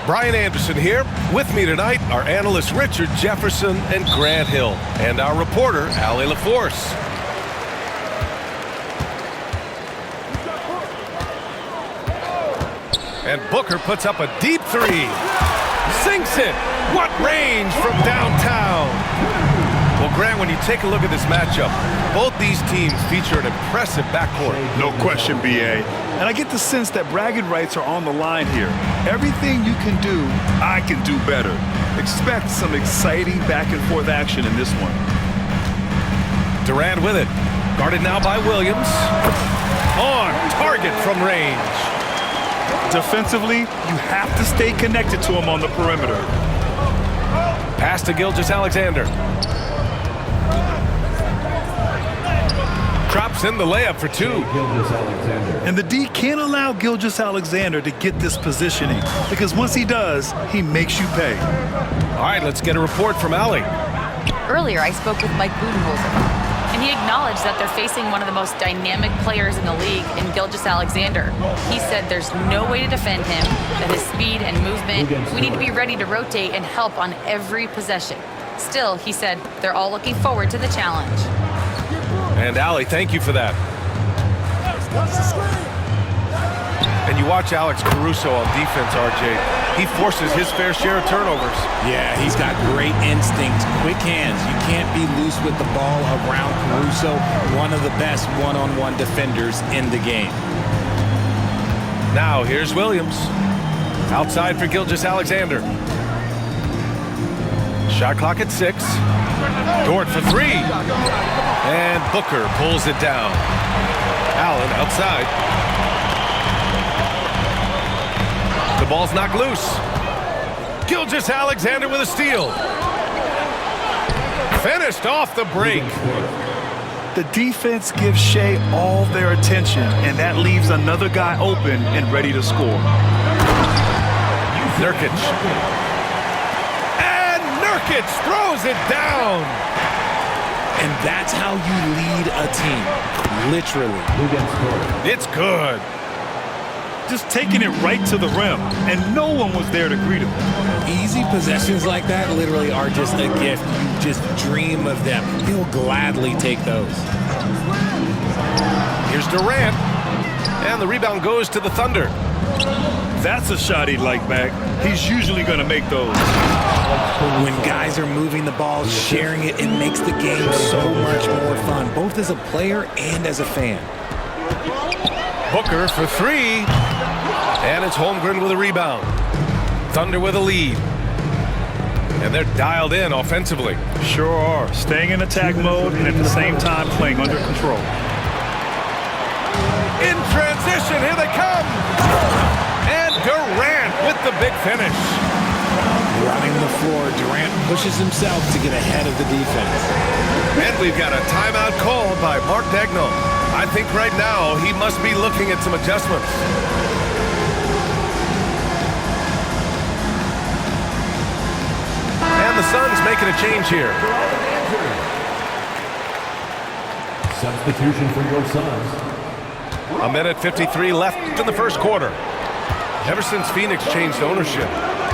Brian Anderson here. With me tonight are analysts Richard Jefferson and Grant Hill, and our reporter, Allie LaForce. And Booker puts up a deep three. Sinks it. What range from downtown. Well, Grant, when you take a look at this matchup, both these teams feature an impressive backcourt. No question, B.A. And I get the sense that bragging rights are on the line here. Everything you can do, I can do better. Expect some exciting back-and-forth action in this one. Durant with it. Guarded now by Williams. On target from range. Defensively, you have to stay connected to him on the perimeter. Pass to Gilgeous-Alexander. Drops in the layup for two. And the D can't allow Gilgeous-Alexander to get this positioning, because once he does, he makes you pay. All right, let's get a report from Allie. Earlier, I spoke with Mike Budenholzer, and he acknowledged that they're facing one of the most dynamic players in the league in Gilgeous-Alexander. He said there's no way to defend him, that his speed and movement, we need to be ready to rotate and help on every possession. Still, he said, they're all looking forward to the challenge. And Allie, thank you for that. And you watch Alex Caruso on defense, RJ. He forces his fair share of turnovers. Yeah, he's got great instincts, quick hands. You can't be loose with the ball around Caruso, one of the best one-on-one defenders in the game. Now, here's Williams. Outside for Gilgeous-Alexander. Shot clock at 6. Dort for 3. And Booker pulls it down. Allen outside. The ball's knocked loose. Gilgeous-Alexander with a steal. Finished off the break. The defense gives Shea all their attention, and that leaves another guy open and ready to score. Nurkic. And Nurkic throws it down. And that's how you lead a team, literally. It's good. Just taking it right to the rim, and no one was there to greet him. Easy possessions like that literally are just a gift. You just dream of them. He'll gladly take those. Here's Durant. And the rebound goes to the Thunder. That's a shot he'd like back. He's usually going to make those. When guys are moving the ball, sharing it, it makes the game so much more fun, both as a player and as a fan. Booker for 3. And it's Holmgren with a rebound. Thunder with a lead. And they're dialed in offensively. Sure are. Staying in attack mode and at the same time playing under control. In transition, here they come. And Durant with the big finish. Running the floor, Durant pushes himself to get ahead of the defense. And we've got a timeout called by Mark Daigneault. I think right now he must be looking at some adjustments. And the Suns making a change here. Substitution for your Suns. A minute 53 left in the first quarter. Ever since Phoenix changed ownership,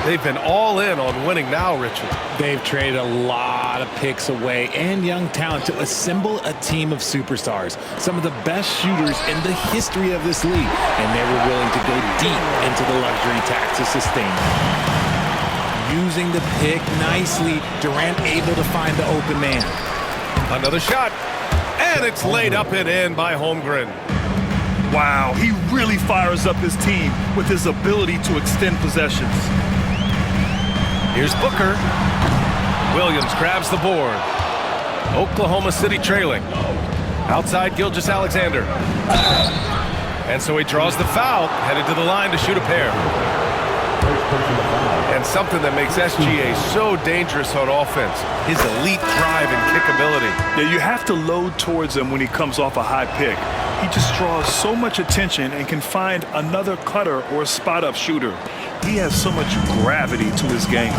they've been all in on winning now, Richard. They've traded a lot of picks away and young talent to assemble a team of superstars, some of the best shooters in the history of this league, and they were willing to go deep into the luxury tax to sustain it. Using the pick nicely, Durant able to find the open man. Another shot, and it's laid up and in by Holmgren. Wow, he really fires up his team with his ability to extend possessions. Here's Booker. Williams grabs the board. Oklahoma City trailing. Outside Gilgeous-Alexander. And so he draws the foul, headed to the line to shoot a pair. And something that makes SGA so dangerous on offense, his elite drive and kickability. Yeah, you have to load towards him when he comes off a high pick. He just draws so much attention and can find another cutter or spot-up shooter. He has so much gravity to his game.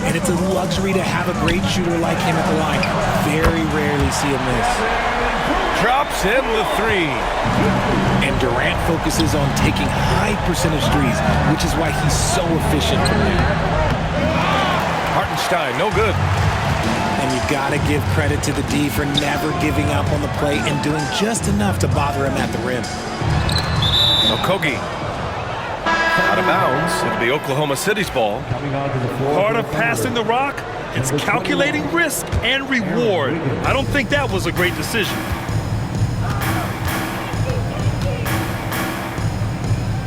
And it's a luxury to have a great shooter like him at the line. Very rarely see him miss. Drops in the 3. Durant focuses on taking high percentage threes, which is why he's so efficient from there. Hartenstein, no good. And you got to give credit to the D for never giving up on the play and doing just enough to bother him at the rim. Okogie. Out of bounds. It'll be Oklahoma City's ball. Part of passing the rock, it's calculating risk and reward. I don't think that was a great decision.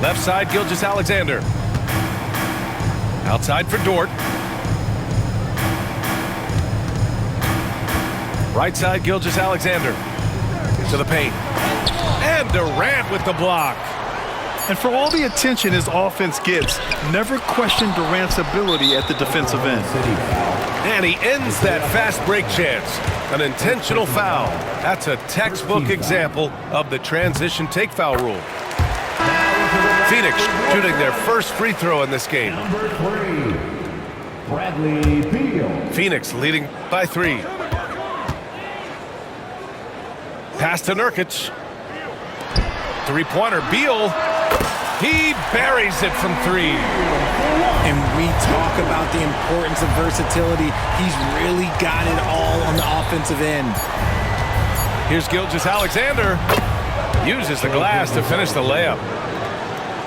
Left side, Gilgeous-Alexander. Outside for Dort. Right side, Gilgeous-Alexander. To the paint. And Durant with the block. And for all the attention his offense gets, never question Durant's ability at the defensive end. And he ends that fast break chance. An intentional foul. That's a textbook example of the transition take foul rule. Phoenix shooting their first free throw in this game. Number 3, Bradley Beal. Phoenix leading by 3. Pass to Nurkic. Three-pointer, Beal. He buries it from 3. And we talk about the importance of versatility. He's really got it all on the offensive end. Here's Gilgeous-Alexander. Uses the glass to finish the layup.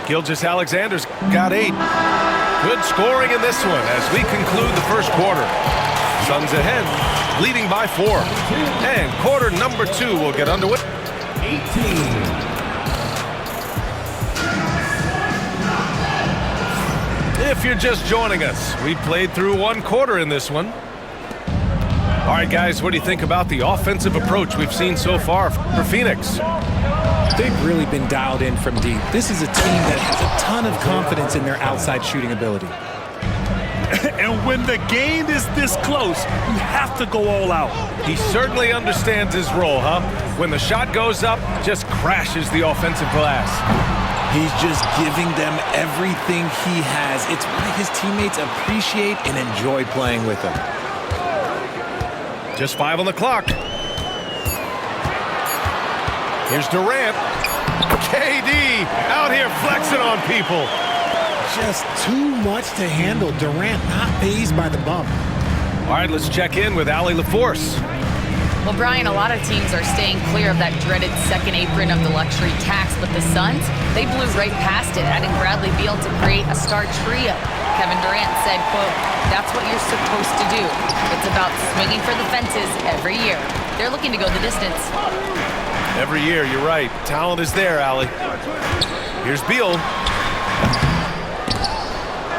Gilgeous-Alexander's got 8. Good scoring in this one as we conclude the first quarter. Suns ahead, leading by 4. And quarter number 2 will get underway. 18. If you're just joining us, we played through 1 quarter in this one. All right, guys, what do you think about the offensive approach we've seen so far for Phoenix? They've really been dialed in from deep. This is a team that has a ton of confidence in their outside shooting ability. And when the game is this close, you have to go all out. He certainly understands his role, huh? When the shot goes up, just crashes the offensive glass. He's just giving them everything he has. It's why his teammates appreciate and enjoy playing with him. Just 5 on the clock. Here's Durant. KD out here flexing on people. Just too much to handle. Durant not fazed by the bump. All right, let's check in with Allie LaForce. Well, Brian, a lot of teams are staying clear of that dreaded second apron of the luxury tax, but the Suns, they blew right past it, adding Bradley Beal to create a star trio. Kevin Durant said, quote, "That's what you're supposed to do. It's about swinging for the fences every year." They're looking to go the distance. Every year, you're right. Talent is there, Allie. Here's Beal.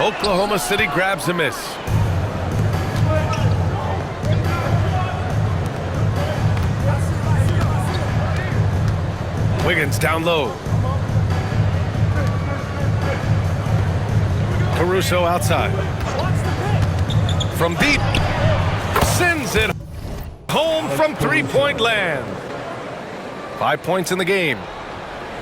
Oklahoma City grabs a miss. Wiggins down low. Caruso outside. From deep. Sends it home from three-point land. 5 points in the game.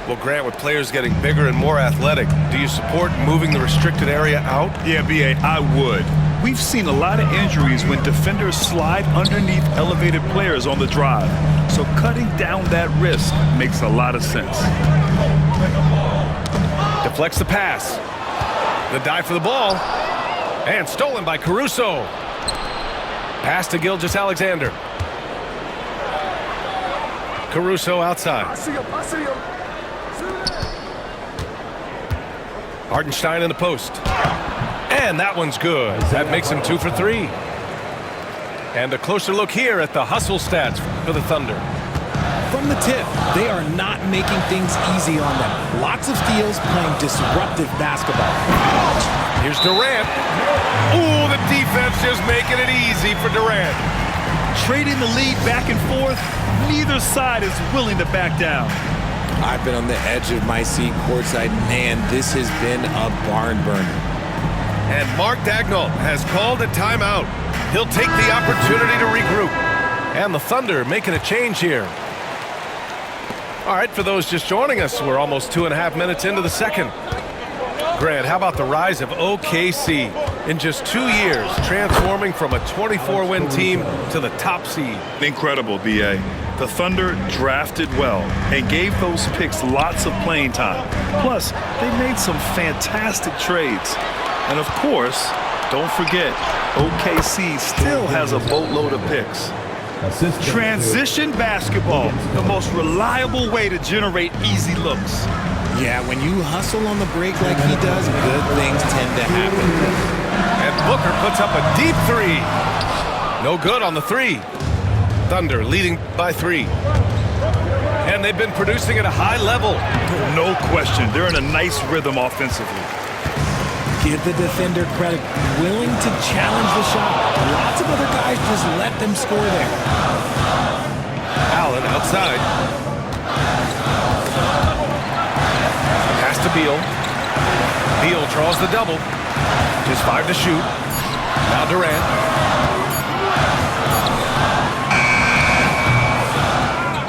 Well, Grant, with players getting bigger and more athletic, do you support moving the restricted area out? Yeah, B.A., I would. We've seen a lot of injuries when defenders slide underneath elevated players on the drive. So cutting down that risk makes a lot of sense. Deflects the pass. The dive for the ball. And stolen by Caruso. Pass to Gilgeous-Alexander. Caruso outside. I see him. Hartenstein in the post. And that one's good. That makes him 2 for 3. And a closer look here at the hustle stats for the Thunder. From the tip, they are not making things easy on them. Lots of steals, playing disruptive basketball. Here's Durant. Ooh, the defense just making it easy for Durant. Trading the lead back and forth, neither side is willing to back down. I've been on the edge of my seat courtside. Man, this has been a barn burner. And Mark Daigneault has called a timeout. He'll take the opportunity to regroup. And the Thunder making a change here. All right, for those just joining us, we're almost 2.5 minutes into the second. Grant, how about the rise of OKC? In just 2 years, transforming from a 24-win team to the top seed. Incredible, B.A. The Thunder drafted well and gave those picks lots of playing time. Plus, they made some fantastic trades. And of course, don't forget, OKC still has a boatload of picks. Transition basketball, the most reliable way to generate easy looks. Yeah, when you hustle on the break like he does, good things tend to happen. And Booker puts up a deep three. No good on the three. Thunder leading by 3. And they've been producing at a high level. No question, they're in a nice rhythm offensively. Give the defender credit, willing to challenge the shot. Lots of other guys just let them score there. Allen outside. Pass to Beal. Beal draws the double. Just 5 to shoot. Now Durant.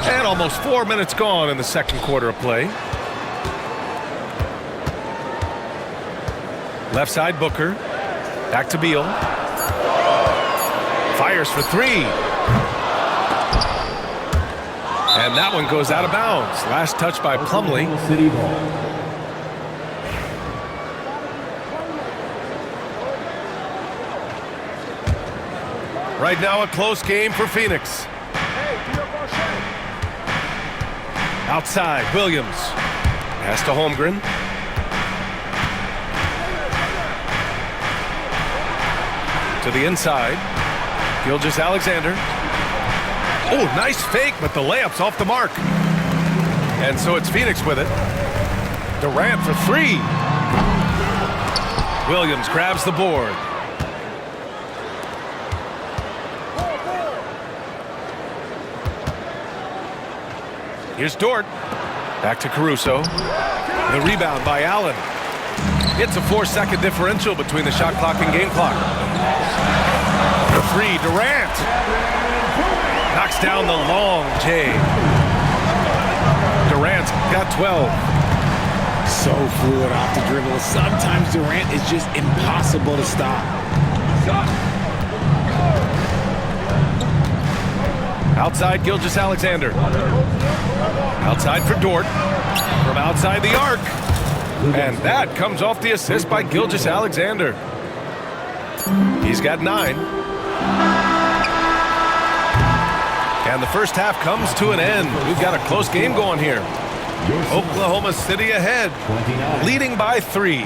And almost 4 minutes gone in the second quarter of play. Left side, Booker. Back to Beal. Fires for 3. And that one goes out of bounds. Last touch by Plumlee. City ball. Right now a close game for Phoenix. Outside, Williams. Pass to Holmgren. To the inside. Gilgeous-Alexander. Oh, nice fake, but the layup's off the mark. And so it's Phoenix with it. Durant for 3. Williams grabs the board. Here's Dort. Back to Caruso. The rebound by Allen. It's a 4-second differential between the shot clock and game clock. The 3, Durant. Knocks down the long J. Durant's got 12. So fluid off the dribble. Sometimes Durant is just impossible to stop. Outside, Gilgeous-Alexander. Outside for Dort. From outside the arc. And that comes off the assist by Gilgeous-Alexander. He's got 9. And the first half comes to an end. We've got a close game going here. Oklahoma City ahead, leading by 3.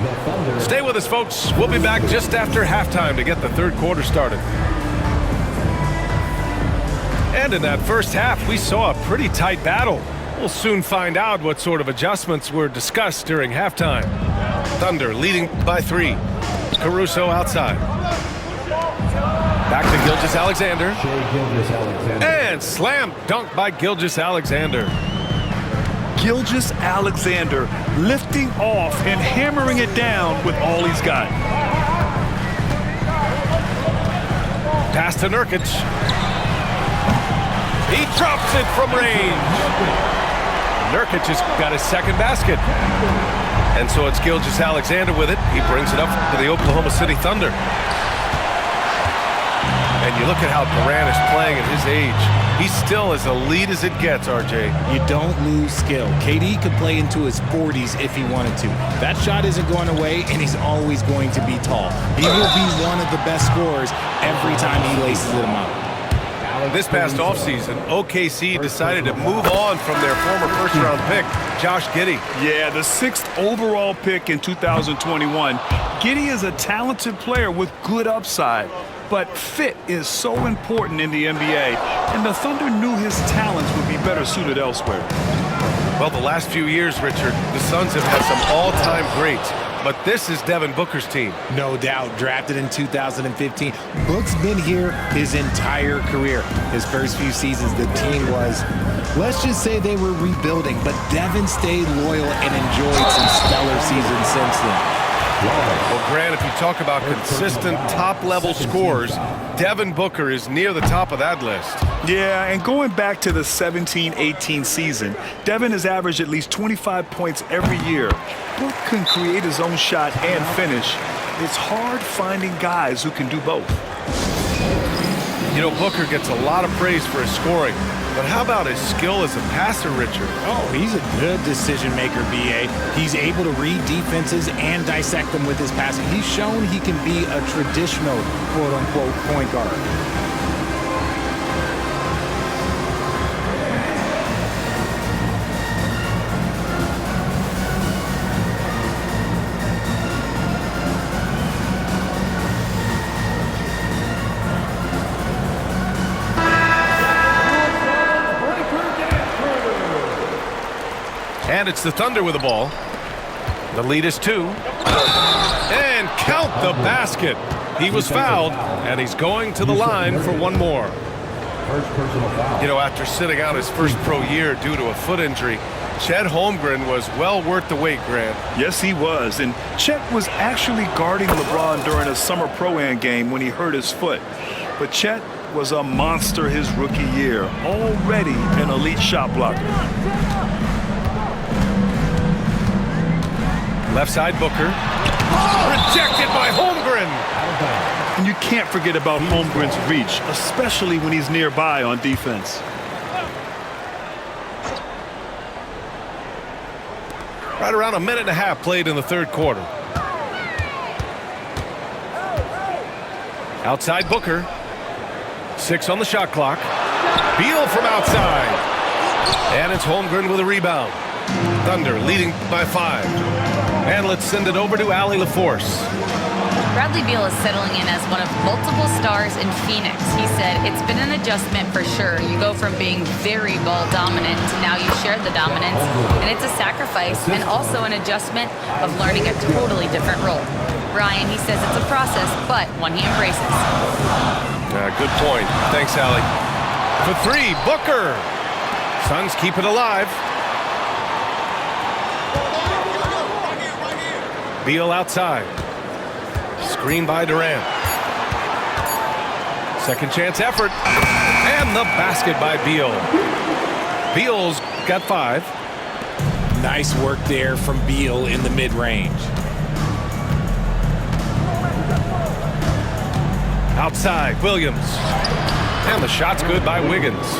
Stay with us, folks. We'll be back just after halftime to get the third quarter started. And in that first half, we saw a pretty tight battle. We'll soon find out what sort of adjustments were discussed during halftime. Thunder leading by 3. Caruso outside. Back to Gilgeous-Alexander. And slam dunk by Gilgeous-Alexander. Gilgeous-Alexander lifting off and hammering it down with all he's got. Pass to Nurkic. He drops it from range. Nurkic has got his second basket. And so it's Gilgeous-Alexander with it. He brings it up to the Oklahoma City Thunder. And you look at how Durant is playing at his age. He's still as elite as it gets, RJ. You don't lose skill. KD could play into his 40s if he wanted to. That shot isn't going away, and he's always going to be tall. He will be one of the best scorers every time he laces them up. This past offseason, OKC decided to move on from their former first-round pick, Josh Giddey. Yeah, the 6th overall pick in 2021. Giddey is a talented player with good upside, but fit is so important in the NBA, and the Thunder knew his talents would be better suited elsewhere. Well, the last few years, Richard, the Suns have had some all-time greats, but this is Devin Booker's team. No doubt, drafted in 2015. Book's been here his entire career. His first few seasons, the team was, let's just say they were rebuilding, but Devin stayed loyal and enjoyed some stellar seasons since then. Well, Grant, if you talk about consistent top-level scores, Devin Booker is near the top of that list. Yeah, and going back to the 17-18 season, Devin has averaged at least 25 points every year. Book can create his own shot and finish. It's hard finding guys who can do both. You know, Booker gets a lot of praise for his scoring, But how about his skill as a passer, Richard? Oh, he's a good decision maker, B.A. He's able to read defenses and dissect them with his passing. He's shown he can be a traditional quote-unquote point guard. And it's the Thunder with the ball. The lead is 2. And count the basket. He was fouled, and he's going to the line for one more. First personal foul. You know, after sitting out his first pro year due to a foot injury, Chet Holmgren was well worth the wait, Grant. Yes, he was. And Chet was actually guarding LeBron during a summer Pro-Am game when he hurt his foot. But Chet was a monster his rookie year, already an elite shot blocker. Left side, Booker. Rejected by Holmgren. And you can't forget about Holmgren's reach, especially when he's nearby on defense. Right around a minute and a half played in the third quarter. Outside, Booker. 6 on the shot clock. Beal from outside. And it's Holmgren with a rebound. Thunder leading by 5. And let's send it over to Allie LaForce. Bradley Beal is settling in as one of multiple stars in Phoenix. He said, it's been an adjustment for sure. You go from being very ball dominant to now you share the dominance. And it's a sacrifice and also an adjustment of learning a totally different role. Ryan, he says it's a process, but one he embraces. Good point. Thanks, Allie. For 3, Booker. Suns keep it alive. Beal outside. Screen by Durant. Second chance effort. And the basket by Beal. Beal's got 5. Nice work there from Beal in the mid-range. Outside, Williams. And the shot's good by Wiggins.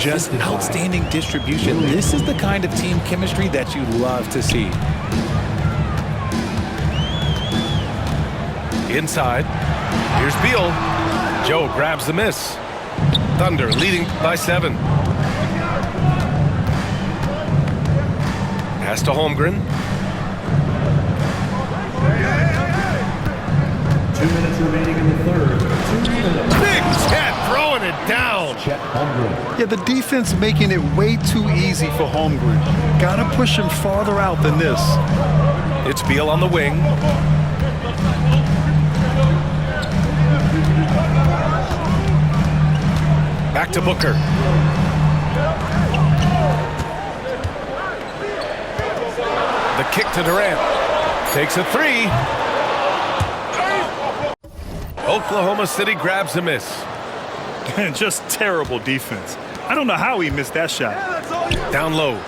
Just outstanding distribution. This is the kind of team chemistry that you love to see. Inside, here's Beal. Joe grabs the miss. Thunder leading by 7. Pass to Holmgren. 2 minutes remaining in the third. 2 minutes. Big Chet throwing it down. Chet Holmgren. Yeah, the defense making it way too easy for Holmgren. Gotta push him farther out than this. It's Beal on the wing. Back to Booker. The kick to Durant. Takes a 3. Oklahoma City grabs a miss. Just terrible defense. I don't know how he missed that shot. Down low.